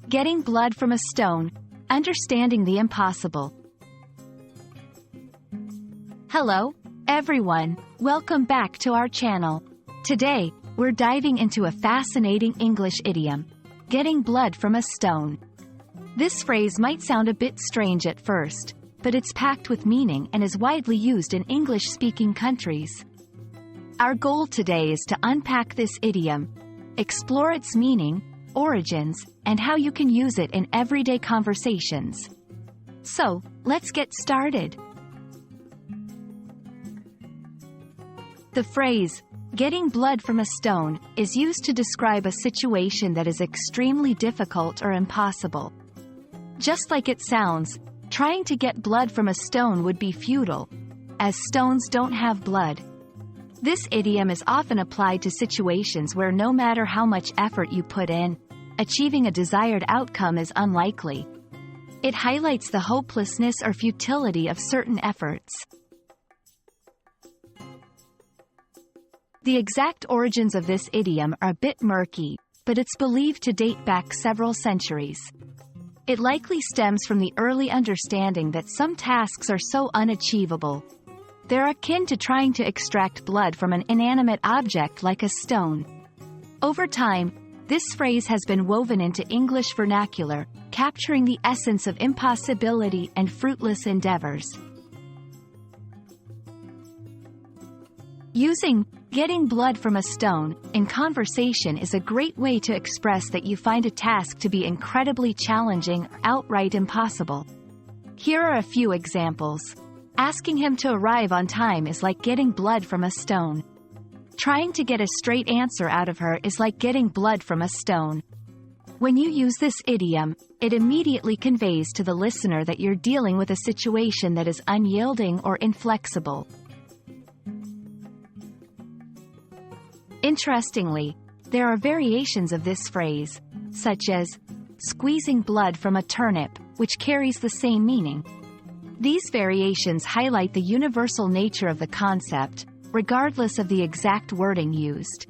Getting blood from a stone, understanding the impossible. Hello, everyone. Welcome back to our channel. Today, we're diving into a fascinating English idiom, getting blood from a stone. This phrase might sound a bit strange at first, but it's packed with meaning and is widely used in English-speaking countries. Our goal today is to unpack this idiom, explore its meaning, origins, and how you can use it in everyday conversations. So, let's get started. The phrase, getting blood from a stone, is used to describe a situation that is extremely difficult or impossible. Just like it sounds, trying to get blood from a stone would be futile, as stones don't have blood. This idiom is often applied to situations where no matter how much effort you put in, achieving a desired outcome is unlikely. It highlights the hopelessness or futility of certain efforts. The exact origins of this idiom are a bit murky, but it's believed to date back several centuries. It likely stems from the early understanding that some tasks are so unachievable. They're akin to trying to extract blood from an inanimate object like a stone. Over time, this phrase has been woven into English vernacular, capturing the essence of impossibility and fruitless endeavors. Using getting blood from a stone in conversation is a great way to express that you find a task to be incredibly challenging or outright impossible. Here are a few examples. Asking him to arrive on time is like getting blood from a stone. Trying to get a straight answer out of her is like getting blood from a stone. When you use this idiom, it immediately conveys to the listener that you're dealing with a situation that is unyielding or inflexible. Interestingly, there are variations of this phrase, such as squeezing blood from a turnip, which carries the same meaning. These variations highlight the universal nature of the concept, regardless of the exact wording used.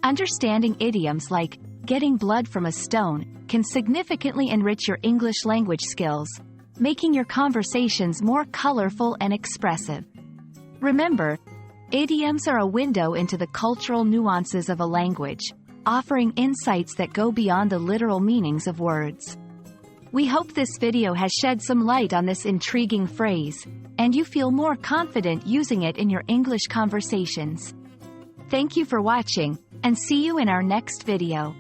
Understanding idioms like getting blood from a stone can significantly enrich your English language skills, making your conversations more colorful and expressive. Remember, idioms are a window into the cultural nuances of a language, offering insights that go beyond the literal meanings of words. We hope this video has shed some light on this intriguing phrase, and you feel more confident using it in your English conversations. Thank you for watching, and see you in our next video.